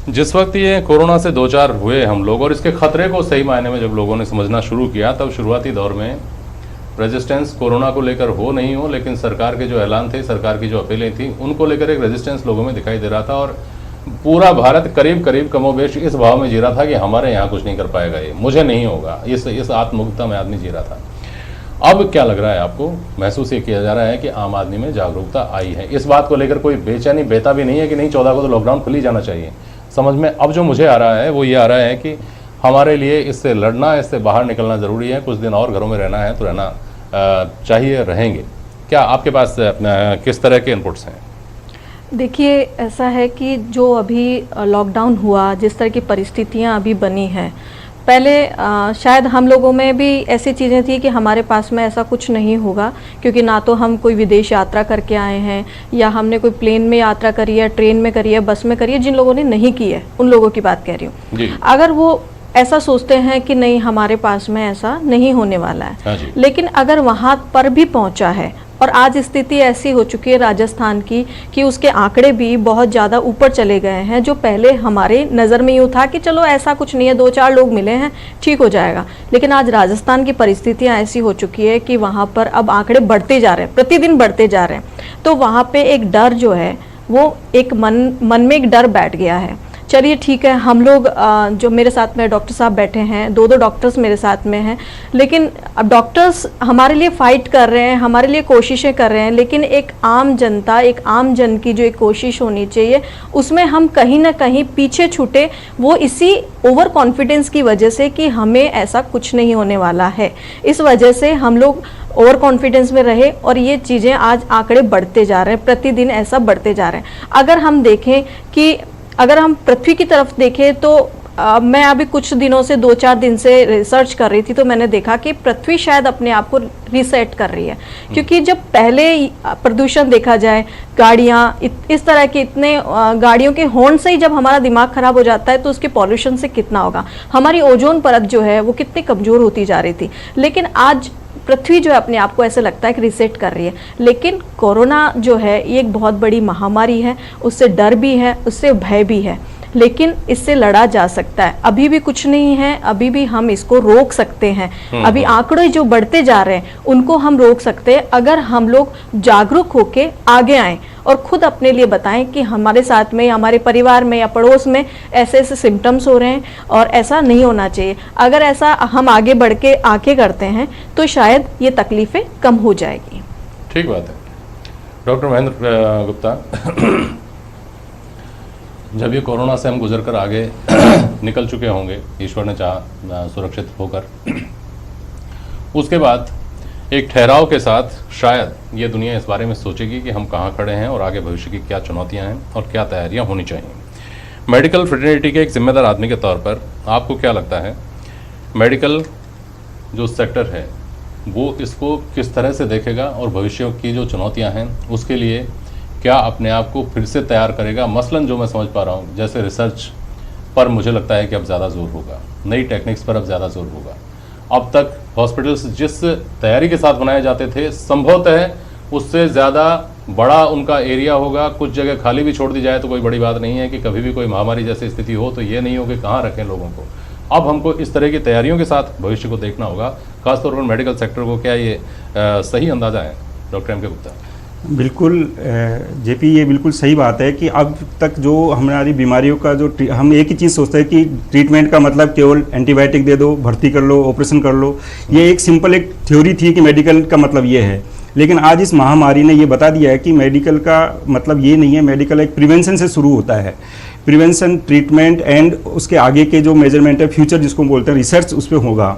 जिस वक्त ये कोरोना से दो चार हुए हम लोग और इसके खतरे को सही मायने में जब लोगों ने समझना शुरू किया, तब शुरुआती दौर में रेजिस्टेंस कोरोना को लेकर हो नहीं हो, लेकिन सरकार के जो ऐलान थे, सरकार की जो अपीलें थी, उनको लेकर एक रेजिस्टेंस लोगों में दिखाई दे रहा था। और पूरा भारत करीब करीब कमोबेश इस भाव में जी रहा था कि हमारे यहाँ कुछ नहीं कर पाएगा, ये मुझे नहीं होगा, इस आत्ममुक्ता में आदमी जी रहा था। अब क्या लग रहा है आपको? महसूस ये किया जा रहा है कि आम आदमी में जागरूकता आई है, इस बात को लेकर कोई बेचैनी बेता भी नहीं है कि नहीं 14 को तो लॉकडाउन खुल ही जाना चाहिए। समझ में अब जो मुझे आ रहा है वो ये आ रहा है कि हमारे लिए इससे लड़ना, इससे बाहर निकलना ज़रूरी है, कुछ दिन और घरों में रहना है तो रहना चाहिए, रहेंगे। क्या आपके पास किस तरह के इनपुट्स हैं? देखिए, ऐसा है कि जो अभी लॉकडाउन हुआ, जिस तरह की परिस्थितियां अभी बनी हैं, पहले शायद हम लोगों में भी ऐसी चीज़ें थी कि हमारे पास में ऐसा कुछ नहीं होगा, क्योंकि ना तो हम कोई विदेश यात्रा करके आए हैं, या हमने कोई प्लेन में यात्रा करी है, ट्रेन में करी है, बस में करी है। जिन लोगों ने नहीं की है उन लोगों की बात कह रही हूँ। अगर वो ऐसा सोचते हैं कि नहीं हमारे पास में ऐसा नहीं होने वाला है, लेकिन अगर वहाँ पर भी पहुँचा है, और आज स्थिति ऐसी हो चुकी है राजस्थान की कि उसके आंकड़े भी बहुत ज़्यादा ऊपर चले गए हैं। जो पहले हमारे नज़र में यूँ था कि चलो ऐसा कुछ नहीं है, 2-4 लोग मिले हैं, ठीक हो जाएगा, लेकिन आज राजस्थान की परिस्थितियाँ ऐसी हो चुकी है कि वहाँ पर अब आंकड़े बढ़ते जा रहे हैं, प्रतिदिन बढ़ते जा रहे हैं। तो वहाँ पे एक डर जो है वो एक मन में एक डर बैठ गया है। चलिए ठीक है, हम लोग जो मेरे साथ में डॉक्टर साहब बैठे हैं, 2 डॉक्टर्स मेरे साथ में हैं, लेकिन अब डॉक्टर्स हमारे लिए फाइट कर रहे हैं, हमारे लिए कोशिशें कर रहे हैं, लेकिन एक आम जनता, एक आम जन की जो एक कोशिश होनी चाहिए, उसमें हम कहीं ना कहीं पीछे छूटे, वो इसी ओवर कॉन्फिडेंस की वजह से कि हमें ऐसा कुछ नहीं होने वाला है, इस वजह से हम लोग ओवर कॉन्फिडेंस में रहे और ये चीज़ें आज आंकड़े बढ़ते जा रहे हैं, प्रतिदिन ऐसा बढ़ते जा रहे हैं। अगर हम देखें कि अगर हम पृथ्वी की तरफ देखें तो मैं अभी कुछ दिनों से 2-4 दिन से रिसर्च कर रही थी, तो मैंने देखा कि पृथ्वी शायद अपने आप को रीसेट कर रही है। क्योंकि जब पहले प्रदूषण देखा जाए, गाड़ियाँ इस तरह के इतने गाड़ियों के हॉर्न से ही जब हमारा दिमाग खराब हो जाता है तो उसके पॉल्यूशन से कितना होगा, हमारी ओजोन परत जो है वो कितनी कमज़ोर होती जा रही थी। लेकिन आज पृथ्वी जो है अपने आप को ऐसे लगता है कि रीसेट कर रही है। लेकिन कोरोना जो है ये एक बहुत बड़ी महामारी है, उससे डर भी है, उससे भय भी है, लेकिन इससे लड़ा जा सकता है। अभी भी कुछ नहीं है, अभी भी हम इसको रोक सकते हैं। अभी आंकड़े जो बढ़ते जा रहे हैं उनको हम रोक सकते हैं अगर हम लोग जागरूक होके आगे आएं और खुद अपने लिए बताएं कि हमारे साथ में, हमारे परिवार में या पड़ोस में ऐसे ऐसे सिम्टम्स हो रहे हैं और ऐसा नहीं होना चाहिए। अगर ऐसा हम आगे बढ़ के आके करते हैं तो शायद ये तकलीफें कम हो जाएगी। ठीक बात है। डॉक्टर महेंद्र गुप्ता, जब ये कोरोना से हम गुजर कर आगे निकल चुके होंगे, ईश्वर ने चाहा सुरक्षित होकर, उसके बाद एक ठहराव के साथ शायद ये दुनिया इस बारे में सोचेगी कि हम कहाँ खड़े हैं और आगे भविष्य की क्या चुनौतियाँ हैं और क्या तैयारियाँ होनी चाहिए। मेडिकल फ्रेटर्निटी के एक जिम्मेदार आदमी के तौर पर आपको क्या लगता है, मेडिकल जो सेक्टर है वो इसको किस तरह से देखेगा और भविष्य की जो चुनौतियाँ हैं उसके लिए क्या अपने आप को फिर से तैयार करेगा? मसलन जो मैं समझ पा रहा हूँ, जैसे रिसर्च पर मुझे लगता है कि अब ज़्यादा जोर होगा, नई टेक्निक्स पर अब ज़्यादा जोर होगा। अब तक हॉस्पिटल्स जिस तैयारी के साथ बनाए जाते थे, संभवतः उससे ज़्यादा बड़ा उनका एरिया होगा। कुछ जगह खाली भी छोड़ दी जाए तो कोई बड़ी बात नहीं है कि कभी भी कोई महामारी जैसी स्थिति हो तो ये नहीं हो कि कहाँ रखें लोगों को। अब हमको इस तरह की तैयारियों के साथ भविष्य को देखना होगा, खासतौर पर मेडिकल सेक्टर को। क्या ये सही अंदाज़ा है डॉक्टर एम के गुप्ता? बिल्कुल जेपी, ये बिल्कुल सही बात है कि अब तक जो हमारी बीमारियों का जो हम एक ही चीज़ सोचते हैं कि ट्रीटमेंट का मतलब केवल एंटीबायोटिक दे दो, भर्ती कर लो, ऑपरेशन कर लो। ये एक सिंपल एक थ्योरी थी कि मेडिकल का मतलब ये है, लेकिन आज इस महामारी ने ये बता दिया है कि मेडिकल का मतलब ये नहीं है। मेडिकल एक प्रिवेंशन से शुरू होता है, प्रिवेंशन, ट्रीटमेंट एंड उसके आगे के जो मेजरमेंट है, फ्यूचर जिसको बोलते हैं, रिसर्च उस पर होगा।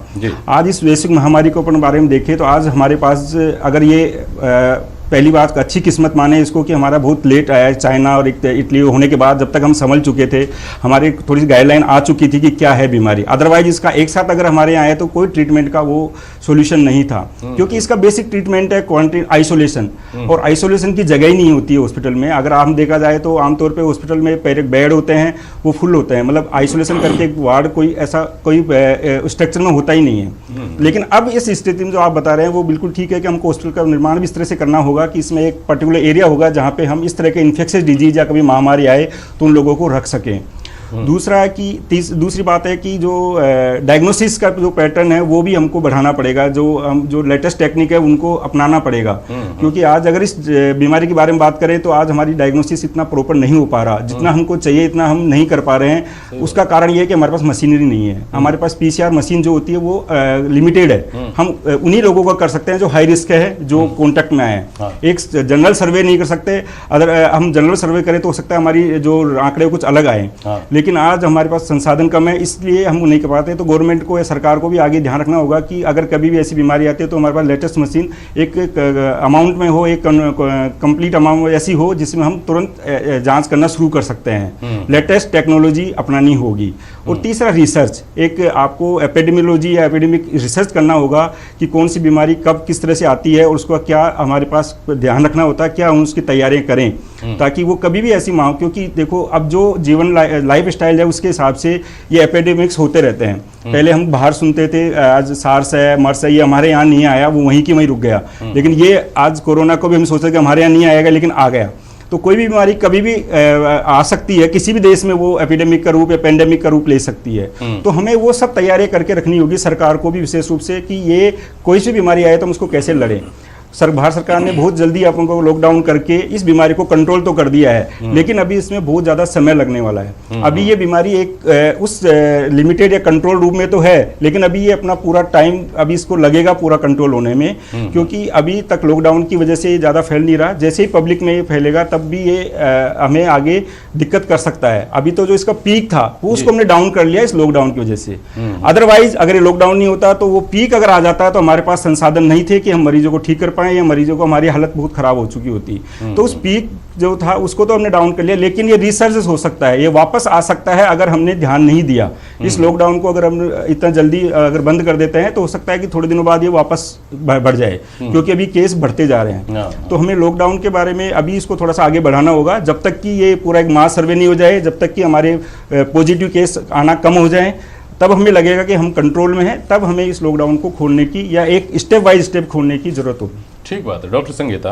आज इस वैश्विक महामारी को अपन बारे में देखें तो आज हमारे पास, अगर ये पहली बात अच्छी किस्मत माने इसको कि हमारा बहुत लेट आया है, चाइना और इटली होने के बाद जब तक हम समझ चुके थे, हमारी थोड़ी सी गाइडलाइन आ चुकी थी कि क्या है बीमारी। अदरवाइज इसका एक साथ अगर हमारे यहाँ आए तो कोई ट्रीटमेंट का वो सॉल्यूशन नहीं था, क्योंकि इसका बेसिक ट्रीटमेंट है क्वारंटीन, आइसोलेशन, और आइसोलेशन की जगह ही नहीं होती है हॉस्पिटल में। अगर हम देखा जाए तो आमतौर पर हॉस्पिटल में बेड होते हैं वो फुल होते हैं, मतलब आइसोलेशन करके एक वार्ड कोई ऐसा कोई स्ट्रक्चर में होता ही नहीं है। लेकिन अब इस स्थिति में जो आप बता रहे हैं वो बिल्कुल ठीक है कि हमको हॉस्पिटल का निर्माण भी इस तरह से करना होगा कि इसमें एक पर्टिकुलर एरिया होगा जहां पे हम इस तरह के इन्फेक्शियस डिजीज या कभी महामारी आए तो उन लोगों को रख सकें। दूसरा है कि दूसरी बात है कि जो डायग्नोसिस का जो पैटर्न है वो भी हमको बढ़ाना पड़ेगा, जो लेटेस्ट टेक्निक है उनको अपनाना पड़ेगा। क्योंकि आज अगर इस बीमारी के बारे में बात करें तो आज हमारी डायग्नोसिस इतना प्रॉपर नहीं हो पा रहा, जितना हमको चाहिए इतना हम नहीं कर पा रहे हैं। उसका कारण ये है कि हमारे पास मशीनरी नहीं है। हमारे पास PCR मशीन जो होती है वो लिमिटेड है। हम उन्हीं लोगों का कर सकते हैं जो हाई रिस्क है, जो कॉन्टेक्ट में आए। एक जनरल सर्वे नहीं कर सकते। अगर हम जनरल सर्वे करें तो हो सकता है हमारी जो आंकड़े कुछ अलग आए, लेकिन आज हमारे पास संसाधन कम है, इसलिए हम नहीं कर पाते। तो गवर्नमेंट को या सरकार को भी आगे ध्यान रखना होगा कि अगर कभी भी ऐसी बीमारी आती है तो हमारे पास लेटेस्ट मशीन एक अमाउंट में हो, एक कंप्लीट अमाउंट ऐसी हो जिसमें हम तुरंत जांच करना शुरू कर सकते हैं। लेटेस्ट टेक्नोलॉजी अपनानी होगी। और तीसरा रिसर्च, एक आपको एपिडेमियोलॉजी या एपिडेमिक रिसर्च करना होगा कि कौन सी बीमारी कब किस तरह से आती है और उसका क्या हमारे पास ध्यान रखना होता है, क्या हम उसकी तैयारियां करें ताकि वो कभी भी ऐसी क्योंकि देखो अब जो जीवन लाइफ स्टाइल है उसके हिसाब से ये एपिडेमिक्स होते रहते हैं। पहले हम बाहर सुनते थे, आज सार्स है, मर्स है, ये हमारे यहाँ नहीं आया, वो वहीं की वहीं रुक गया। लेकिन ये आज कोरोना को भी हम सोचते कि हमारे यहाँ नहीं आएगा, लेकिन आ गया। तो कोई भी बीमारी कभी भी आ सकती है, किसी भी देश में वो एपिडेमिक का रूप या पेंडेमिक का रूप ले सकती है। तो हमें वो सब तैयारियां करके रखनी होगी, सरकार को भी विशेष रूप से, कि ये कोई सी बीमारी आए तो हम उसको कैसे लड़ें। भारत सरकार ने बहुत जल्दी अपन को लॉकडाउन करके इस बीमारी को कंट्रोल तो कर दिया है, लेकिन अभी इसमें बहुत ज़्यादा समय लगने वाला है। अभी ये बीमारी एक उस लिमिटेड या कंट्रोल रूम में तो है, लेकिन अभी ये अपना पूरा टाइम अभी इसको लगेगा पूरा कंट्रोल होने में, क्योंकि अभी तक लॉकडाउन की वजह से ये ज़्यादा फैल नहीं रहा। जैसे ही पब्लिक में ये फैलेगा तब भी ये हमें आगे दिक्कत कर सकता है। अभी तो जो इसका पीक था वो उसको हमने डाउन कर लिया इस लॉकडाउन की वजह से। अदरवाइज अगर ये लॉकडाउन नहीं होता तो वो पीक अगर आ जाता है तो हमारे पास संसाधन नहीं थे कि हम मरीजों को ठीक कर या मरीजों को, हमारी हालत बहुत खराब हो चुकी होती। तो उस पीक जो था उसको तो हमने डाउन कर लिया, लेकिन ये रिसर्च हो सकता है, ये वापस आ सकता है अगर हमने ध्यान नहीं दिया। इस लॉकडाउन को अगर हम इतना जल्दी अगर बंद कर देते हैं तो हो सकता है कि थोड़े दिनों बाद ये वापस बढ़ जाए, क्योंकि अभी केस बढ़ते जा रहे हैं। तो हमें लॉकडाउन के बारे में अभी इसको थोड़ा सा आगे बढ़ाना होगा, जब तक कि ये पूरा एक मास सर्वे नहीं हो जाए, जब तक कि हमारे पॉजिटिव केस आना कम हो जाए, तब हमें लगेगा कि हम कंट्रोल में हैं, तब हमें इस लॉकडाउन को खोलने की या एक स्टेप बाय स्टेप खोलने की जरूरत होगी। ठीक बात है डॉक्टर संगीता।